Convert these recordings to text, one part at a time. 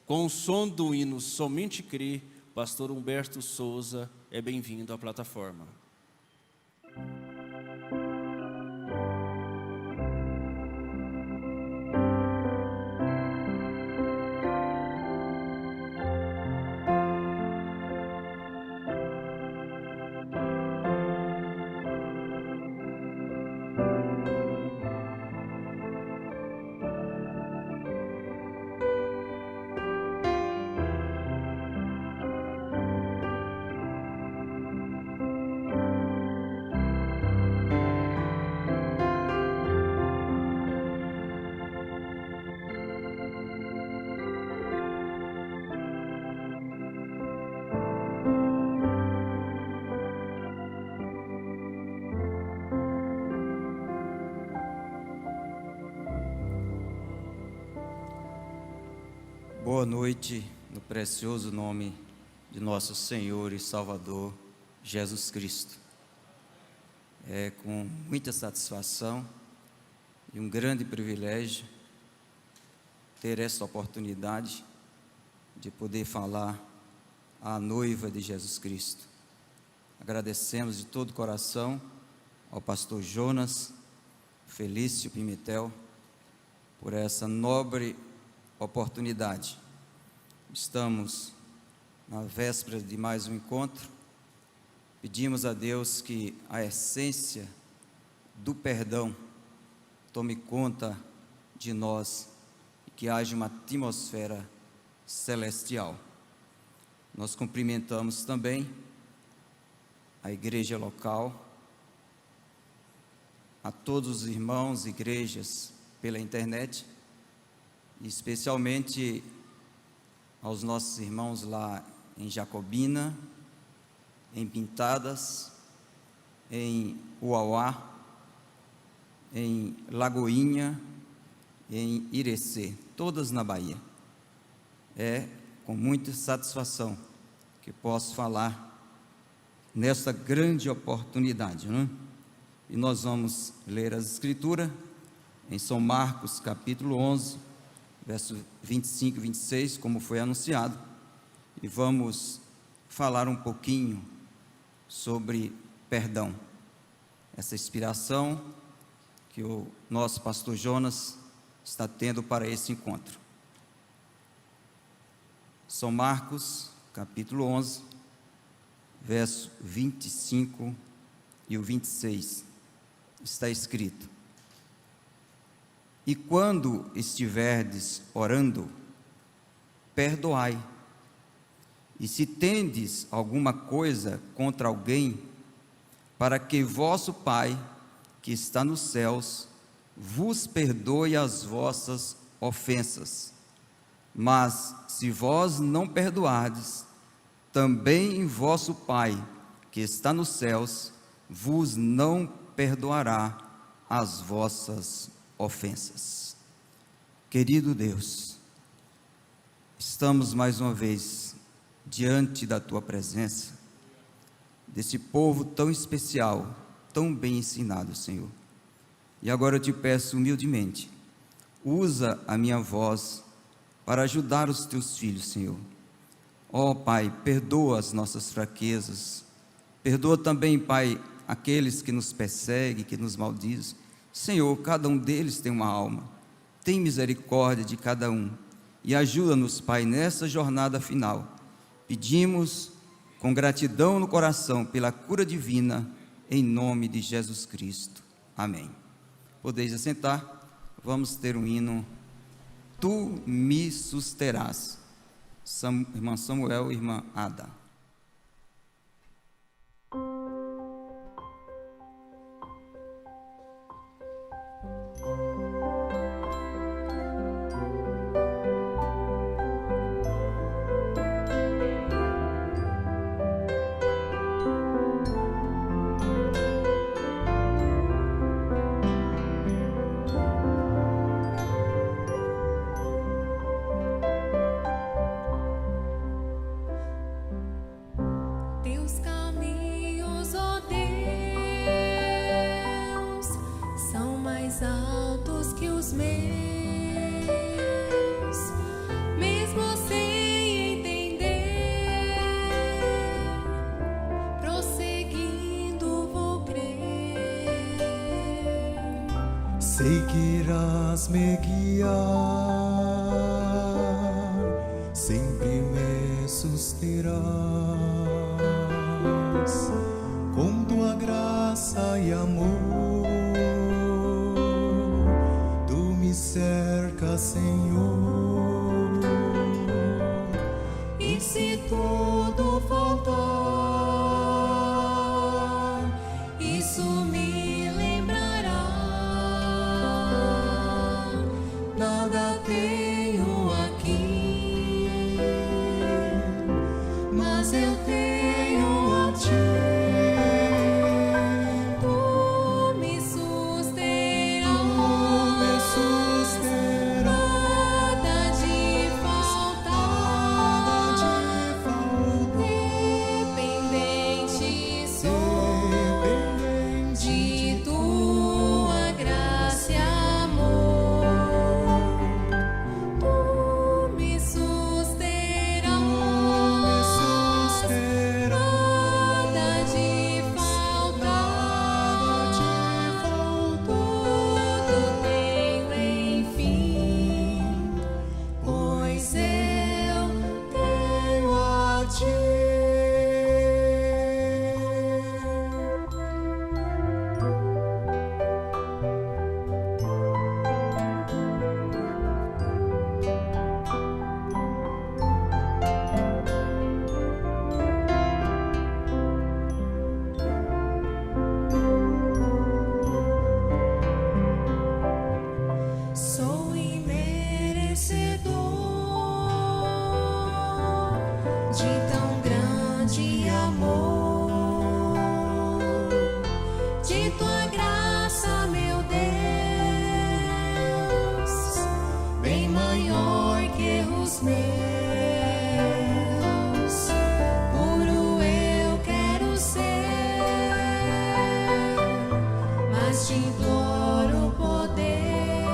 Com o som do hino Somente Crer, pastor Humberto Souza é bem-vindo à plataforma. Boa noite, no precioso nome de nosso Senhor e Salvador, Jesus Cristo. É com muita satisfação e um grande privilégio ter esta oportunidade de poder falar à noiva de Jesus Cristo. Agradecemos de todo o coração ao pastor Jonas Felício Pimentel por essa nobre oportunidade. Estamos na véspera de mais um encontro. Pedimos a Deus que a essência do perdão tome conta de nós e que haja uma atmosfera celestial. Nós cumprimentamos também a igreja local, a todos os irmãos e igrejas pela internet, especialmente aos nossos irmãos lá em Jacobina, em Pintadas, em Uauá, em Lagoinha, em Irecê, todas na Bahia. É com muita satisfação que posso falar nesta grande oportunidade, não é? E nós vamos ler as Escrituras em São Marcos, capítulo 11, verso 25 e 26, como foi anunciado, e vamos falar um pouquinho sobre perdão, essa inspiração que o nosso pastor Jonas está tendo para esse encontro. São Marcos, capítulo 11, verso 25 e o 26, está escrito: E quando estiverdes orando, perdoai. E se tendes alguma coisa contra alguém, para que vosso Pai, que está nos céus, vos perdoe as vossas ofensas. Mas se vós não perdoardes, também vosso Pai, que está nos céus, vos não perdoará as vossas ofensas. Querido Deus, estamos mais uma vez diante da Tua presença, desse povo tão especial, tão bem ensinado, Senhor. E agora eu te peço humildemente, usa a minha voz para ajudar os Teus filhos, Senhor. Ó Pai, perdoa as nossas fraquezas, perdoa também, Pai, aqueles que nos perseguem, que nos maldizem. Senhor, cada um deles tem uma alma, tem misericórdia de cada um, e ajuda-nos, Pai, nessa jornada final. Pedimos com gratidão no coração pela cura divina, em nome de Jesus Cristo. Amém. Podeis assentar, vamos ter um hino, Tu me susterás. Irmã Samuel, irmã Ada. Sei que irás me guiar, sempre me susterás, com tua graça e amor, tu me cercas, Senhor. E se tudo faltar, isso me lembrará. Nada tenho aqui, mas eu tenho a ti. Tu me susterás, nada de faltar, dependente sou de tua graça e amor. Tu me susterás, nada de faltar, tudo tenho enfim, pois eu tenho a ti. Sou imerecedor de tão grande amor, de tua graça, meu Deus, bem maior que os meus. Puro eu quero ser, mas te imploro poder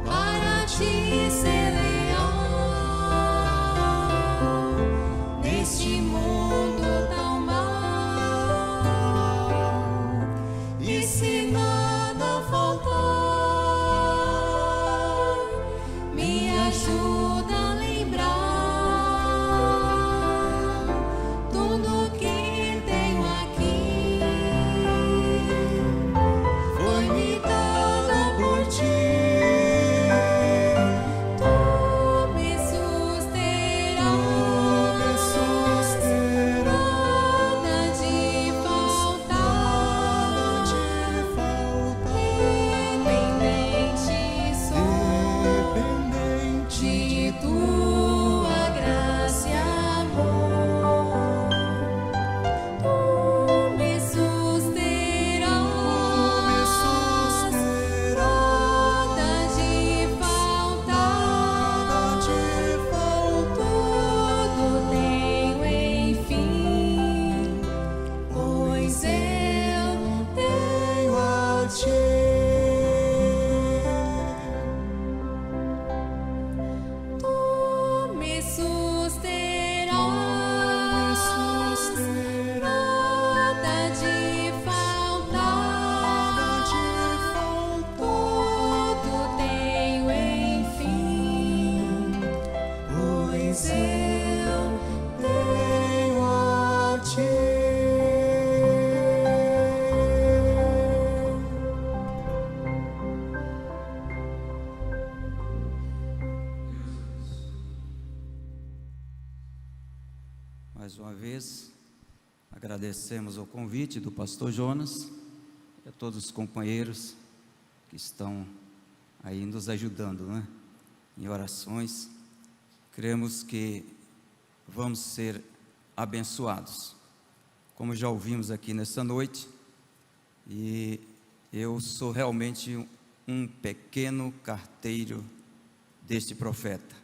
para te ser leal neste mundo tão mal. E se nada faltar, me ajuda a lembrar tudo que tenho aqui foi me dado por ti. Tu me susterás, nada de faltar, dependente sou de tua graça e amor. Tu me susterás, nada de faltar, tudo tenho enfim, pois eu tenho a ti. Tu me susterás, nada de faltar, tudo tenho enfim, pois eu tenho a ti. Mais uma vez, agradecemos o convite do pastor Jonas e a todos os companheiros que estão aí nos ajudando, né, em orações. Cremos que vamos ser abençoados, como já ouvimos aqui nessa noite, e eu sou realmente um pequeno carteiro deste profeta.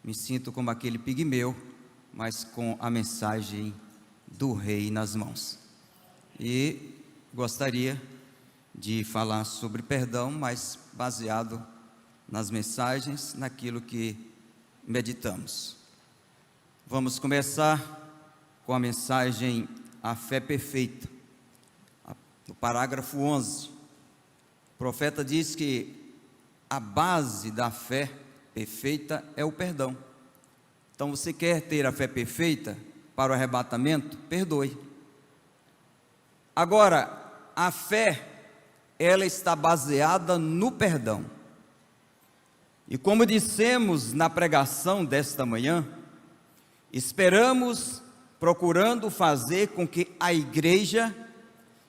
Me sinto como aquele pigmeu, mas com a mensagem do rei nas mãos. E gostaria de falar sobre perdão, mas baseado nas mensagens, naquilo que meditamos. Vamos começar com a mensagem A Fé Perfeita, no parágrafo 11, profeta diz que a base da fé perfeita é o perdão. Então, você quer ter a fé perfeita para o arrebatamento? Perdoe. Agora, a fé, ela está baseada no perdão. E como dissemos na pregação desta manhã, esperamos, procurando fazer com que a igreja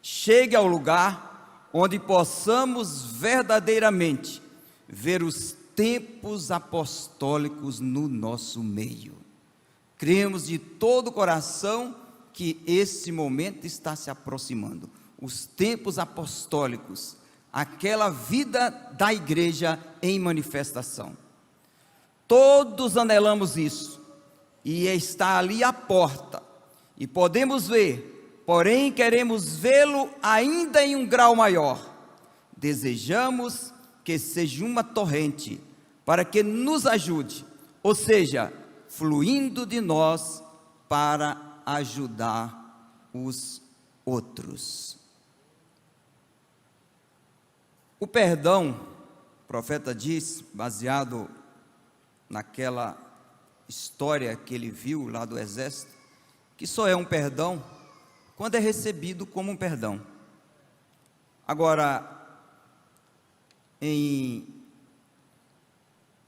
chegue ao lugar onde possamos verdadeiramente ver os tempos apostólicos no nosso meio. Cremos de todo o coração que esse momento está se aproximando. Os tempos apostólicos, aquela vida da igreja em manifestação. Todos anelamos isso, e está ali à porta, e podemos ver, porém queremos vê-lo ainda em um grau maior. Desejamos que seja uma torrente, para que nos ajude, ou seja, fluindo de nós para ajudar os outros. O perdão, o profeta diz, baseado naquela história que ele viu lá do exército, que só é um perdão quando é recebido como um perdão. Agora, em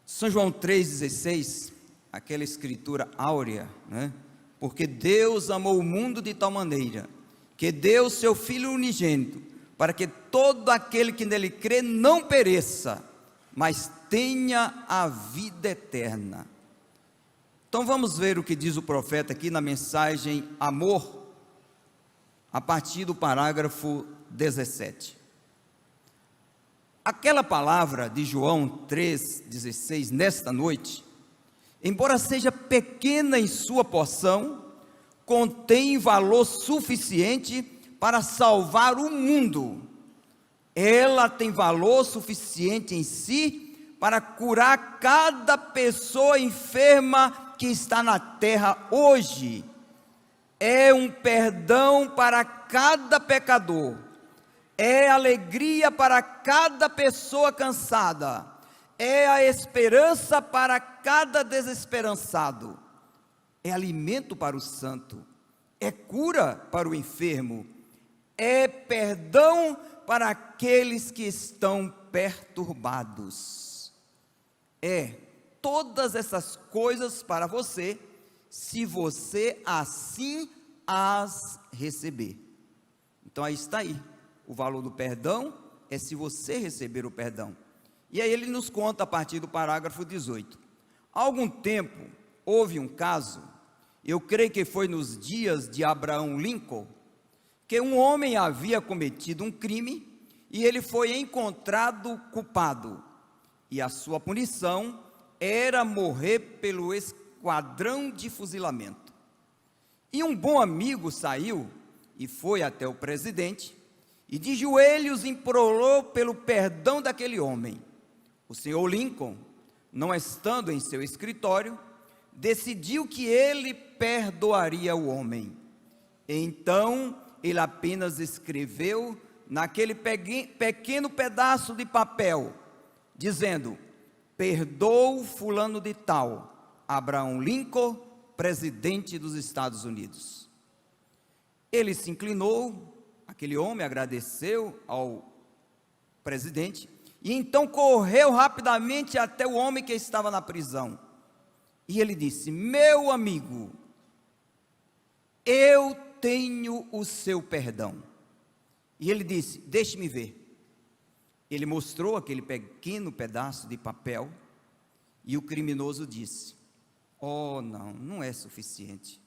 São João 3,16, aquela escritura áurea, né? Porque Deus amou o mundo de tal maneira, que deu o seu Filho unigênito, para que todo aquele que nele crê não pereça, mas tenha a vida eterna. Então vamos ver o que diz o profeta aqui na mensagem Amor, a partir do parágrafo 17. Aquela palavra de João 3,16, nesta noite, embora seja pequena em sua porção, contém valor suficiente para salvar o mundo. Ela tem valor suficiente em si para curar cada pessoa enferma que está na terra hoje. É um perdão para cada pecador, é alegria para cada pessoa cansada, é a esperança para cada desesperançado, é alimento para o santo, é cura para o enfermo, é perdão para aqueles que estão perturbados. É todas essas coisas para você, se você assim as receber. Então aí está aí, o valor do perdão é se você receber o perdão. E aí ele nos conta a partir do parágrafo 18. Há algum tempo, houve um caso, eu creio que foi nos dias de Abraham Lincoln, que um homem havia cometido um crime, e ele foi encontrado culpado, e a sua punição era morrer pelo esquadrão de fuzilamento. E um bom amigo saiu, e foi até o presidente, e de joelhos implorou pelo perdão daquele homem. O senhor Lincoln, não estando em seu escritório, decidiu que ele perdoaria o homem. Então, ele apenas escreveu naquele pequeno pedaço de papel, dizendo: perdoo fulano de tal, Abraham Lincoln, presidente dos Estados Unidos. Ele se inclinou, aquele homem agradeceu ao presidente, e então correu rapidamente até o homem que estava na prisão, e ele disse: meu amigo, eu tenho o seu perdão. E ele disse: deixe-me ver. Ele mostrou aquele pequeno pedaço de papel, e o criminoso disse: oh, não, não é suficiente.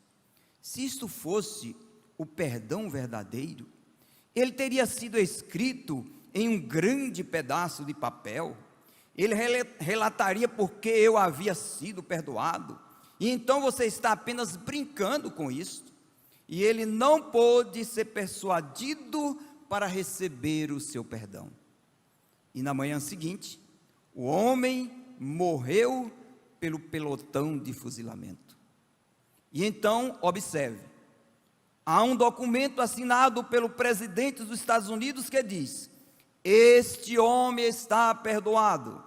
Se isto fosse o perdão verdadeiro, ele teria sido escrito em um grande pedaço de papel, ele relataria porque eu havia sido perdoado, e então você está apenas brincando com isso. E ele não pôde ser persuadido para receber o seu perdão. E na manhã seguinte, o homem morreu pelo pelotão de fuzilamento. E então, observe, há um documento assinado pelo presidente dos Estados Unidos que diz: este homem está perdoado.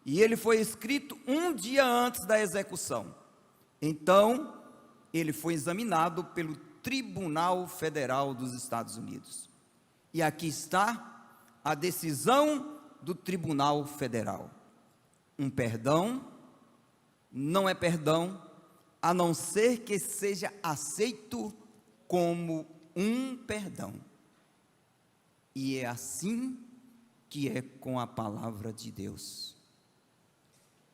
E ele foi escrito um dia antes da execução. Então, ele foi examinado pelo Tribunal Federal dos Estados Unidos. E aqui está a decisão do Tribunal Federal. Um perdão não é perdão, a não ser que seja aceito como um perdão. E é assim que é com a palavra de Deus.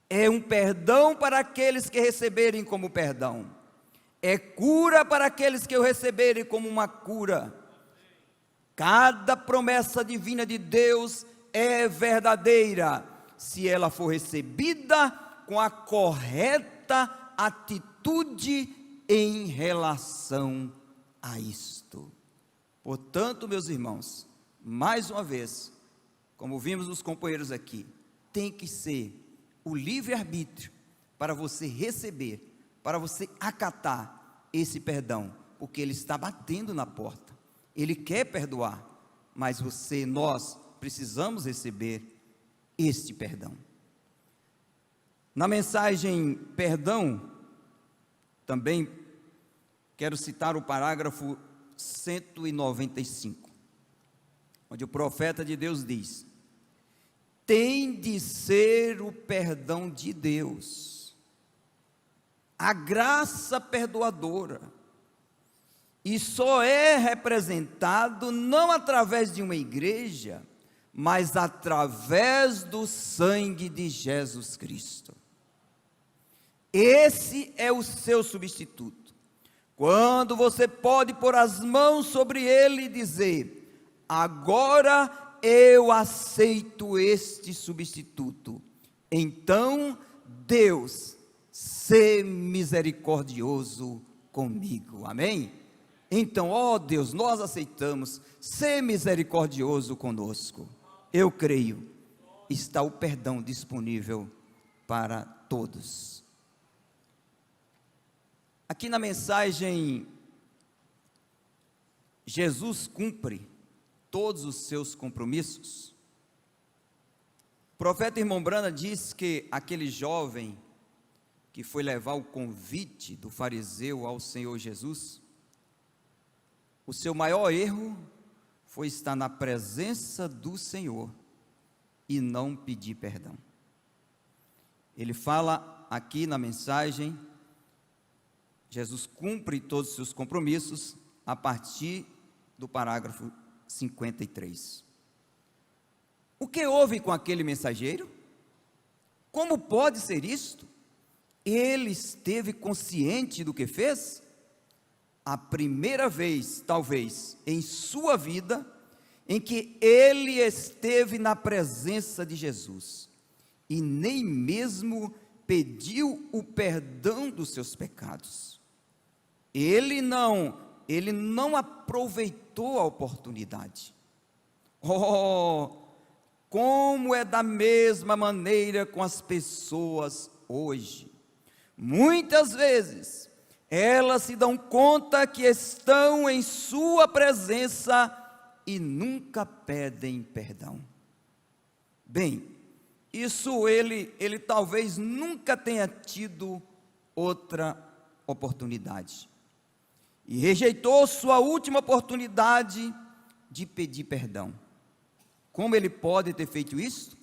É um perdão para aqueles que receberem como perdão. É cura para aqueles que o receberem como uma cura. Cada promessa divina de Deus é verdadeira, se ela for recebida com a correta atitude em relação a isto. Portanto, meus irmãos, mais uma vez, como vimos os companheiros aqui, tem que ser o livre-arbítrio para você receber, para você acatar esse perdão, porque ele está batendo na porta, ele quer perdoar, mas nós precisamos receber este perdão. Na mensagem perdão, também quero citar o parágrafo 195, onde o profeta de Deus diz: tem de ser o perdão de Deus, a graça perdoadora, e só é representado não através de uma igreja, mas através do sangue de Jesus Cristo. Esse é o seu substituto. Quando você pode pôr as mãos sobre ele e dizer: agora eu aceito este substituto. Então, Deus, sê misericordioso comigo. Amém? Então, ó Deus, nós aceitamos, sê misericordioso conosco. Eu creio, está o perdão disponível para todos. Aqui na mensagem, Jesus cumpre todos os seus compromissos. O profeta irmão Brana diz que aquele jovem que foi levar o convite do fariseu ao Senhor Jesus, o seu maior erro foi estar na presença do Senhor e não pedir perdão. Ele fala aqui na mensagem, Jesus cumpre todos os seus compromissos a partir do parágrafo 53. O que houve com aquele mensageiro? Como pode ser isto? Ele esteve consciente do que fez? A primeira vez, talvez, em sua vida, em que ele esteve na presença de Jesus, e nem mesmo pediu o perdão dos seus pecados. Ele não aproveitou a oportunidade. Oh, como é da mesma maneira com as pessoas hoje. Muitas vezes, elas se dão conta que estão em sua presença e nunca pedem perdão. Bem, isso ele talvez nunca tenha tido outra oportunidade. E rejeitou sua última oportunidade de pedir perdão. Como ele pode ter feito isso?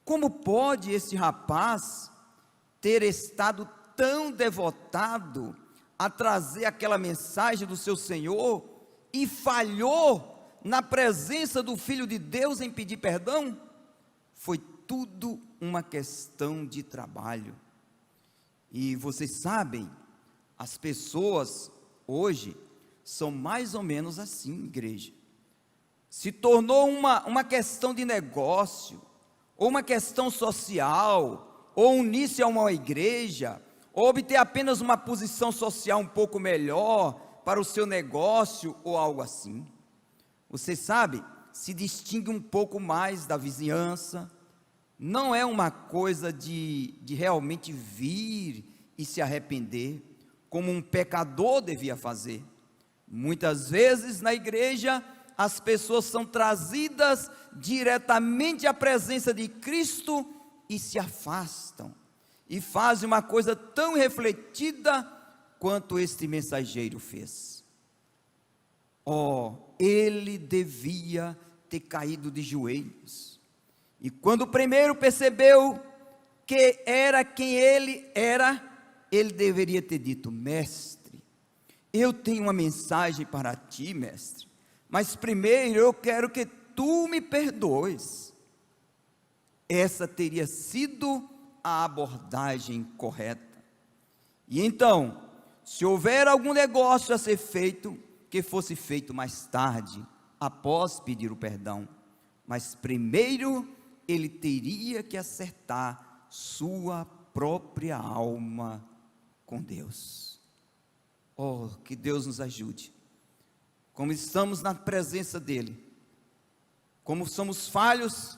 Como pode esse rapaz ter estado tão devotado a trazer aquela mensagem do seu Senhor e falhou na presença do Filho de Deus em pedir perdão? Foi tudo uma questão de trabalho. E vocês sabem, as pessoas hoje são mais ou menos assim, igreja. Se tornou uma questão de negócio, ou uma questão social, ou unir-se a uma igreja, ou obter apenas uma posição social um pouco melhor para o seu negócio, ou algo assim. Você sabe, se distingue um pouco mais da vizinhança. Não é uma coisa de realmente vir e se arrepender, como um pecador devia fazer. Muitas vezes na igreja, as pessoas são trazidas diretamente à presença de Cristo e se afastam, e fazem uma coisa tão refletida quanto este mensageiro fez. Ele devia ter caído de joelhos, e quando o primeiro percebeu que era quem ele era, ele deveria ter dito: mestre, eu tenho uma mensagem para ti, mestre, mas primeiro eu quero que tu me perdoes. Essa teria sido a abordagem correta. E então, se houver algum negócio a ser feito, que fosse feito mais tarde, após pedir o perdão, mas primeiro ele teria que acertar sua própria alma com Deus. Que Deus nos ajude. Como estamos na presença dEle, como somos falhos,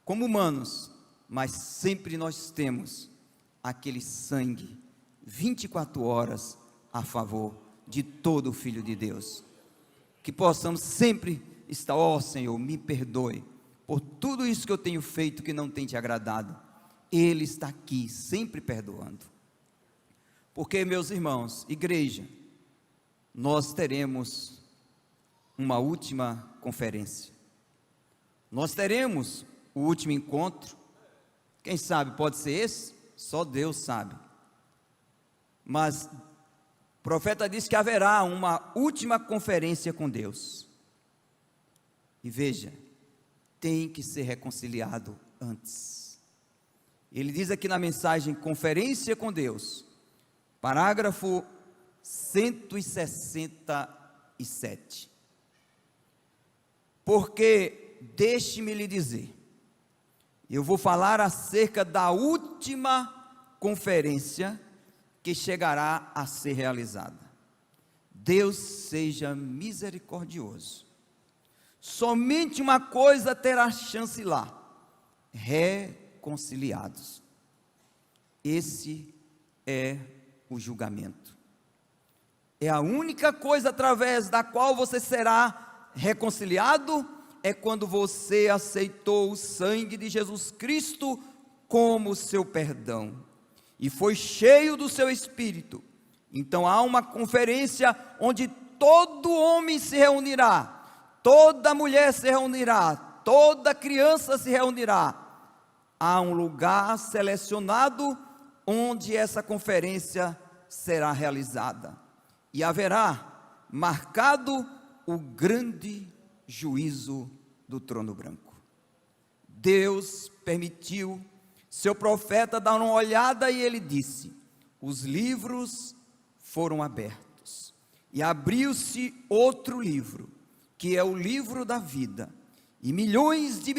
como humanos, mas sempre nós temos aquele sangue 24 horas a favor de todo filho de Deus. Que possamos sempre estar: Senhor, me perdoe por tudo isso que eu tenho feito que não tem te agradado. Ele está aqui sempre perdoando. Porque, meus irmãos, igreja, nós teremos uma última conferência, nós teremos o último encontro. Quem sabe pode ser esse? Só Deus sabe. Mas o profeta diz que haverá uma última conferência com Deus. E veja, tem que ser reconciliado antes. Ele diz aqui na mensagem: conferência com Deus, parágrafo 167. Porque, deixe-me lhe dizer, eu vou falar acerca da última conferência que chegará a ser realizada. Deus seja misericordioso. Somente uma coisa terá chance lá: reconciliados. Esse é o julgamento. É a única coisa através da qual você será reconciliado, é quando você aceitou o sangue de Jesus Cristo como seu perdão, e foi cheio do seu Espírito. Então há uma conferência onde todo homem se reunirá, toda mulher se reunirá, toda criança se reunirá. Há um lugar selecionado onde essa conferência será realizada, e haverá marcado o grande juízo do trono branco. Deus permitiu seu profeta dar uma olhada, e ele disse: os livros foram abertos, e abriu-se outro livro, que é o livro da vida, e milhões de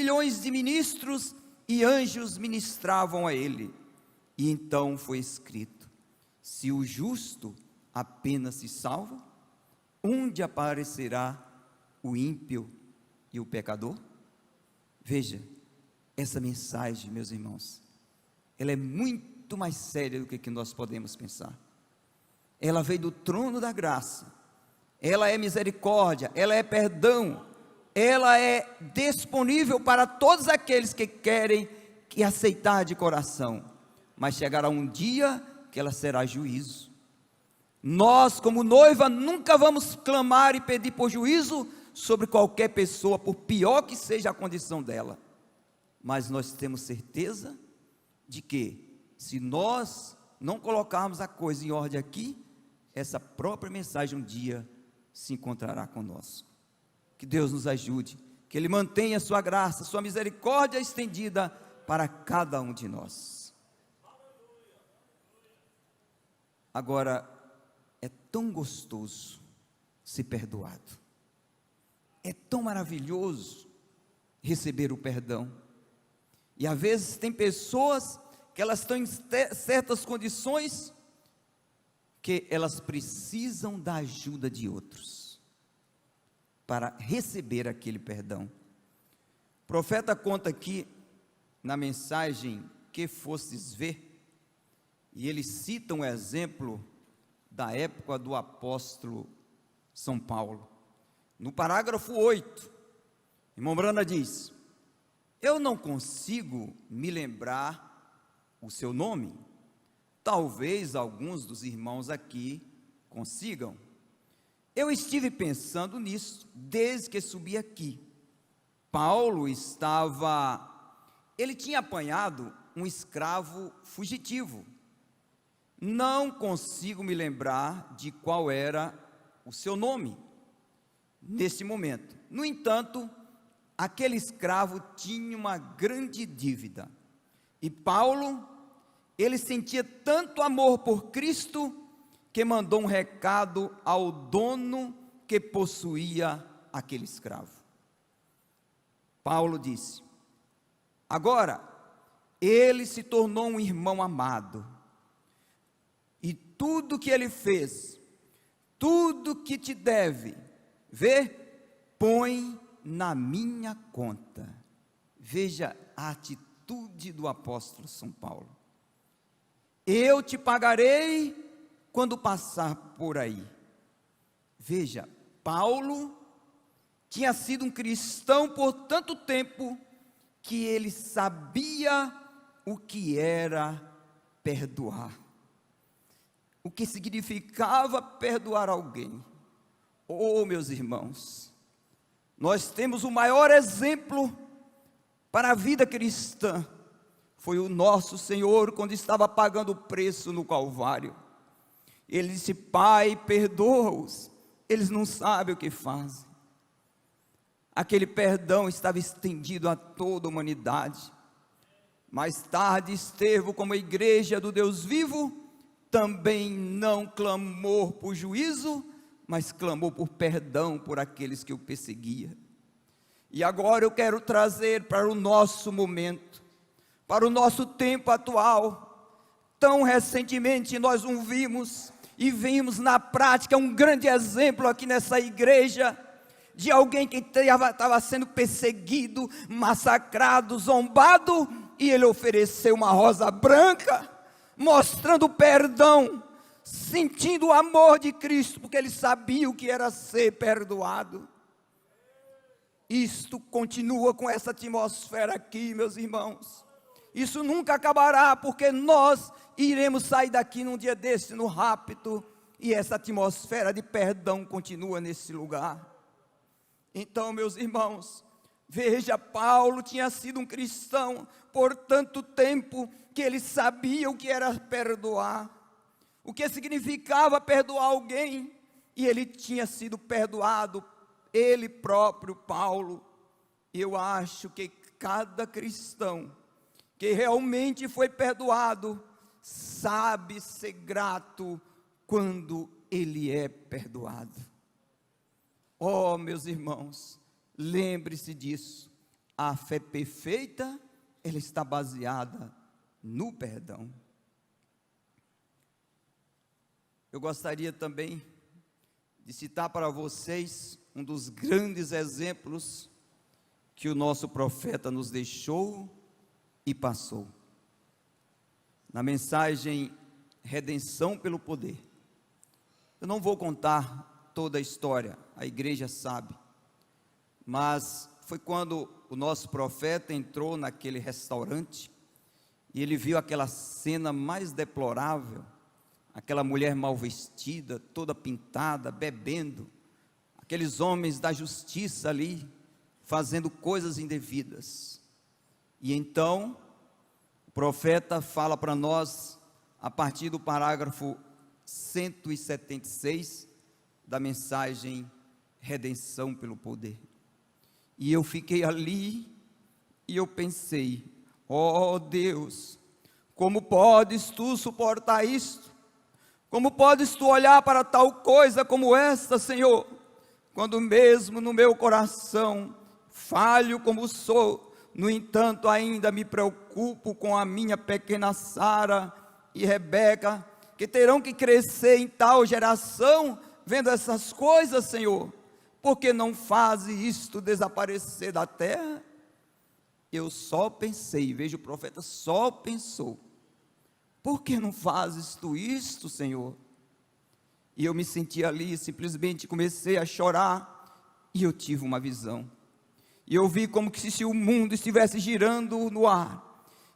ministros e anjos ministravam a ele. E então foi escrito: se o justo apenas se salva, onde aparecerá o ímpio e o pecador? Veja, essa mensagem, meus irmãos, ela é muito mais séria do que nós podemos pensar. Ela veio do trono da graça, ela é misericórdia, ela é perdão, ela é disponível para todos aqueles que querem aceitar de coração, mas chegará um dia que ela será juízo. Nós, como noiva, nunca vamos clamar e pedir por juízo sobre qualquer pessoa, por pior que seja a condição dela, mas nós temos certeza de que, se nós não colocarmos a coisa em ordem aqui, essa própria mensagem um dia se encontrará conosco. Que Deus nos ajude, que Ele mantenha a sua graça, sua misericórdia estendida para cada um de nós. Agora, é tão gostoso ser perdoado, é tão maravilhoso receber o perdão, e às vezes tem pessoas que elas estão em certas condições, que elas precisam da ajuda de outros, para receber aquele perdão. O profeta conta aqui, na mensagem que fostes ver, e ele cita um exemplo da época do apóstolo São Paulo. No parágrafo 8, irmão Brana diz: eu não consigo me lembrar o seu nome. Talvez alguns dos irmãos aqui consigam. Eu estive pensando nisso desde que subi aqui. Paulo ele tinha apanhado um escravo fugitivo. Não consigo me lembrar de qual era o seu nome nesse momento. No entanto, aquele escravo tinha uma grande dívida. E Paulo, ele sentia tanto amor por Cristo, que mandou um recado ao dono que possuía aquele escravo. Paulo disse: agora, ele se tornou um irmão amado, e tudo que ele fez, tudo que te deve, põe na minha conta. Veja a atitude do apóstolo São Paulo. Eu te pagarei quando passar por aí. Veja, Paulo tinha sido um cristão por tanto tempo, que ele sabia o que era perdoar, o que significava perdoar alguém. Oh, meus irmãos, nós temos o maior exemplo para a vida cristã, foi o nosso Senhor, quando estava pagando o preço no Calvário. Ele disse: Pai, perdoa-os, eles não sabem o que fazem. Aquele perdão estava estendido a toda a humanidade. Mais tarde, Estevão, como a igreja do Deus vivo, também não clamou por juízo, mas clamou por perdão por aqueles que o perseguiam. E agora eu quero trazer para o nosso momento, para o nosso tempo atual. Tão recentemente nós vimos na prática um grande exemplo aqui nessa igreja, de alguém que estava sendo perseguido, massacrado, zombado, e ele ofereceu uma rosa branca, mostrando perdão, sentindo o amor de Cristo, porque ele sabia o que era ser perdoado. Isto continua com essa atmosfera aqui, meus irmãos. Isso nunca acabará, porque nós iremos sair daqui num dia desse, no rapto, e essa atmosfera de perdão continua nesse lugar. Então, meus irmãos, veja, Paulo tinha sido um cristão por tanto tempo, que ele sabia o que era perdoar, o que significava perdoar alguém, e ele tinha sido perdoado, ele próprio, Paulo. Eu acho que cada cristão que realmente foi perdoado, sabe ser grato quando ele é perdoado. Oh, meus irmãos, lembre-se disso. A fé perfeita, ela está baseada no perdão. Eu gostaria também de citar para vocês um dos grandes exemplos que o nosso profeta nos deixou e passou. Na mensagem Redenção pelo Poder. Eu não vou contar toda a história, a igreja sabe, mas foi quando o nosso profeta entrou naquele restaurante e ele viu aquela cena mais deplorável, aquela mulher mal vestida, toda pintada, bebendo, aqueles homens da justiça ali, fazendo coisas indevidas. E então, o profeta fala para nós, a partir do parágrafo 176, da mensagem Redenção pelo Poder. E eu fiquei ali, e eu pensei: ó Deus, como podes tu suportar isto? Como podes tu olhar para tal coisa como esta, Senhor? Quando mesmo no meu coração, falho como sou, no entanto ainda me preocupo com a minha pequena Sara e Rebeca, que terão que crescer em tal geração, vendo essas coisas, Senhor. Por que não faz isto desaparecer da terra? Eu só pensei, veja, o profeta só pensou: por que não fazes tu isto, Senhor? E eu me senti ali, simplesmente comecei a chorar, e eu tive uma visão. E eu vi como que se o mundo estivesse girando no ar,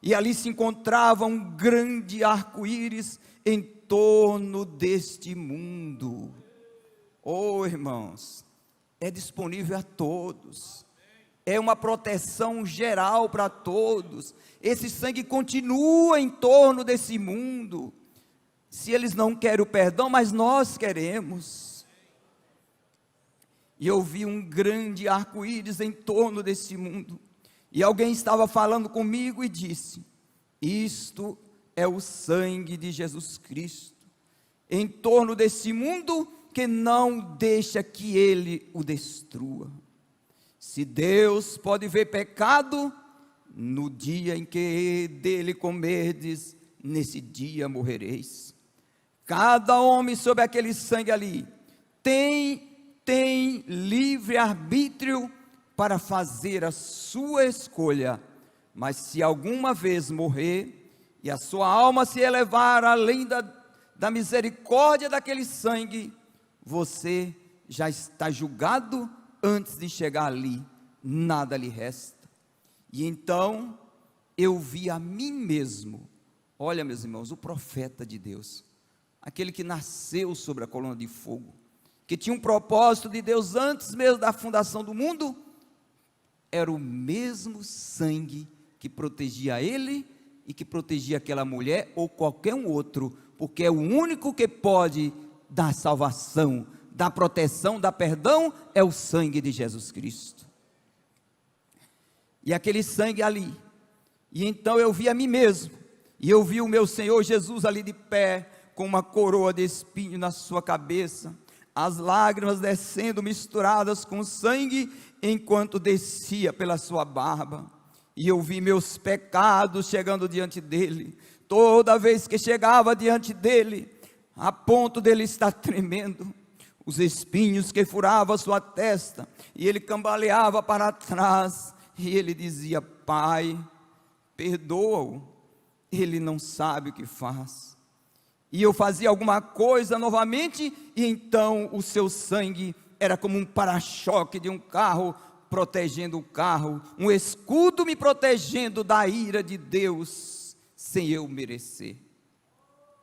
e ali se encontrava um grande arco-íris em torno deste mundo. Oh, irmãos, é disponível a todos, é uma proteção geral para todos. Esse sangue continua em torno desse mundo. Se eles não querem o perdão, mas nós queremos. E eu vi um grande arco-íris em torno desse mundo, e alguém estava falando comigo e disse: isto é o sangue de Jesus Cristo, em torno desse mundo, que não deixa que ele o destrua. Se Deus pode ver pecado, no dia em que dele comerdes, nesse dia morrereis. Cada homem sob aquele sangue ali tem livre arbítrio para fazer a sua escolha, mas se alguma vez morrer, e a sua alma se elevar além da misericórdia daquele sangue, você já está julgado antes de chegar ali, nada lhe resta. E então, eu vi a mim mesmo, olha meus irmãos, o profeta de Deus, aquele que nasceu sobre a coluna de fogo, que tinha um propósito de Deus antes mesmo da fundação do mundo, era o mesmo sangue que protegia ele e que protegia aquela mulher ou qualquer um outro, porque é o único que pode dar salvação, dar proteção, dar perdão, é o sangue de Jesus Cristo. E aquele sangue ali, e então eu vi a mim mesmo, e eu vi o meu Senhor Jesus ali de pé, com uma coroa de espinho na sua cabeça, as lágrimas descendo misturadas com sangue, enquanto descia pela sua barba, e eu vi meus pecados chegando diante dele. Toda vez que chegava diante dele, a ponto dele estar tremendo, os espinhos que furavam a sua testa, e ele cambaleava para trás, e ele dizia: Pai, perdoa-o, ele não sabe o que faz. E eu fazia alguma coisa novamente, e então o seu sangue era como um para-choque de um carro, protegendo o carro, um escudo me protegendo da ira de Deus, sem eu merecer.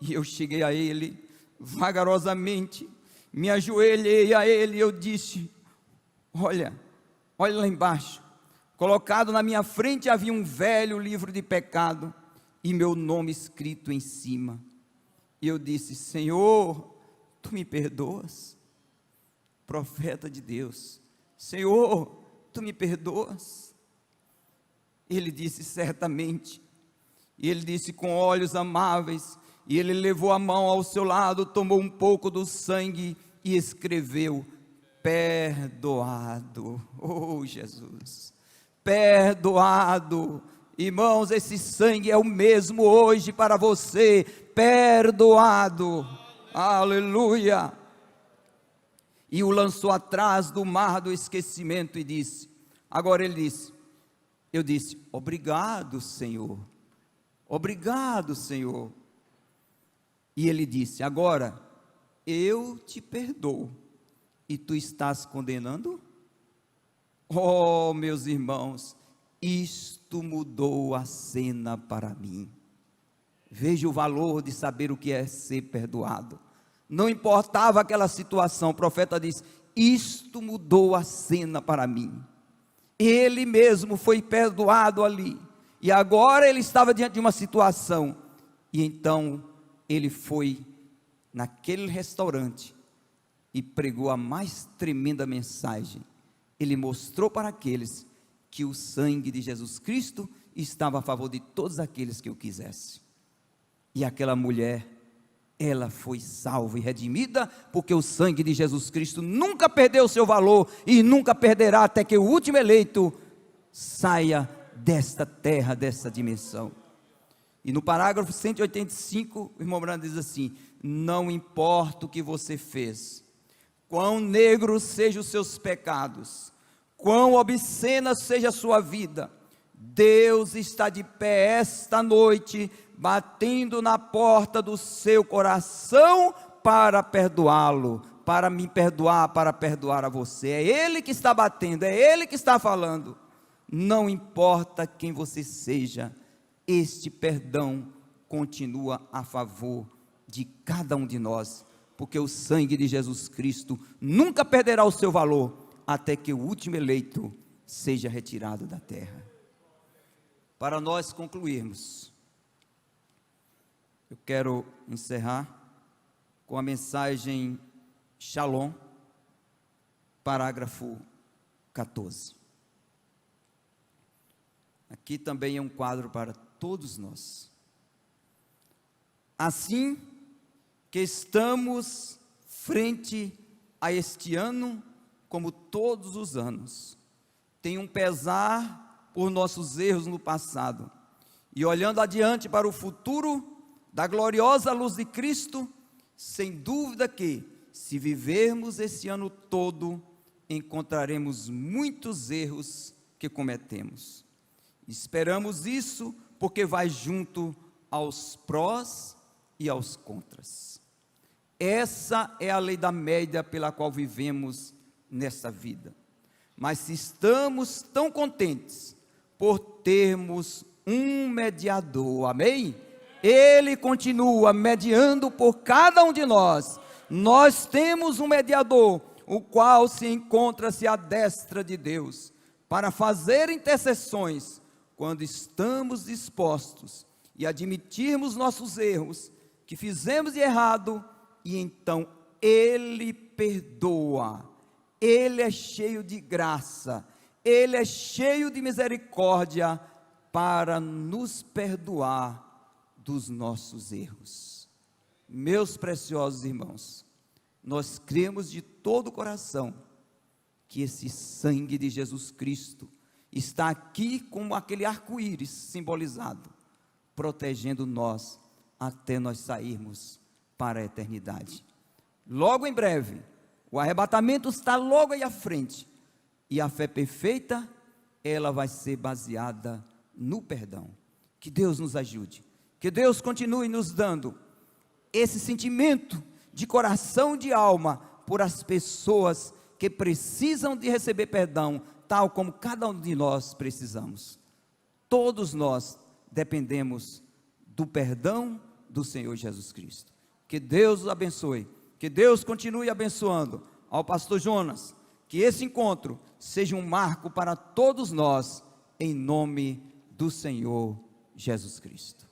E eu cheguei a ele, vagarosamente, me ajoelhei a ele, e eu disse: olha lá embaixo, colocado na minha frente havia um velho livro de pecado, e meu nome escrito em cima. E eu disse: Senhor, tu me perdoas? Profeta de Deus, Senhor, tu me perdoas? Ele disse: certamente. E ele disse com olhos amáveis, e ele levou a mão ao seu lado, tomou um pouco do sangue e escreveu: perdoado. Oh Jesus, perdoado. Irmãos, esse sangue é o mesmo hoje para você, perdoado. Aleluia. E o lançou atrás do mar do esquecimento e disse, agora ele disse, eu disse: obrigado, Senhor, obrigado, Senhor. E ele disse: agora eu te perdoo, e tu estás condenando? Oh, meus irmãos, isto mudou a cena para mim. Veja o valor de saber o que é ser perdoado. Não importava aquela situação, o profeta disse: isto mudou a cena para mim. Ele mesmo foi perdoado ali, e agora ele estava diante de uma situação, e então ele foi naquele restaurante e pregou a mais tremenda mensagem. Ele mostrou para aqueles que o sangue de Jesus Cristo estava a favor de todos aqueles que o quisessem. E aquela mulher, ela foi salva e redimida, porque o sangue de Jesus Cristo nunca perdeu o seu valor, e nunca perderá até que o último eleito saia desta terra, dessa dimensão. E no parágrafo 185, o irmão Branham diz assim: não importa o que você fez, quão negros sejam os seus pecados, quão obscena seja a sua vida, Deus está de pé esta noite, batendo na porta do seu coração para perdoá-lo, para me perdoar, para perdoar a você. É Ele que está batendo, é Ele que está falando. Não importa quem você seja, este perdão continua a favor de cada um de nós, porque o sangue de Jesus Cristo nunca perderá o seu valor, até que o último eleito seja retirado da terra. Para nós concluirmos, eu quero encerrar com a mensagem Shalom, parágrafo 14. Aqui também é um quadro para todos nós. Assim que estamos frente a este ano, como todos os anos, tem um pesar por nossos erros no passado, e olhando adiante para o futuro, da gloriosa luz de Cristo, sem dúvida que, se vivermos esse ano todo, encontraremos muitos erros que cometemos. Esperamos isso porque vai junto aos prós e aos contras. Essa é a lei da média pela qual vivemos nesta vida. Mas se estamos tão contentes por termos um mediador, amém? Ele continua mediando por cada um de nós. Nós temos um mediador, o qual se encontra-se à destra de Deus, para fazer intercessões, quando estamos dispostos e admitirmos nossos erros, que fizemos de errado, e então Ele perdoa. Ele é cheio de graça, Ele é cheio de misericórdia, para nos perdoar dos nossos erros. Meus preciosos irmãos, nós cremos de todo o coração que esse sangue de Jesus Cristo está aqui como aquele arco-íris simbolizado, protegendo nós até nós sairmos para a eternidade. Logo em breve, o arrebatamento está logo aí à frente, e a fé perfeita, ela vai ser baseada no perdão. Que Deus nos ajude, que Deus continue nos dando esse sentimento de coração, de alma, por as pessoas que precisam de receber perdão, tal como cada um de nós precisamos. Todos nós dependemos do perdão do Senhor Jesus Cristo. Que Deus os abençoe, que Deus continue abençoando ao pastor Jonas, que esse encontro seja um marco para todos nós, em nome do Senhor Jesus Cristo.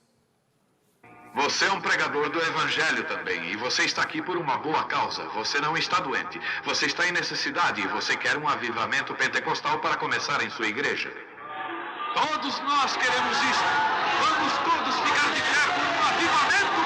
Você é um pregador do Evangelho também, e você está aqui por uma boa causa. Você não está doente, você está em necessidade e você quer um avivamento pentecostal para começar em sua igreja. Todos nós queremos isso. Vamos todos ficar de pé por um avivamento.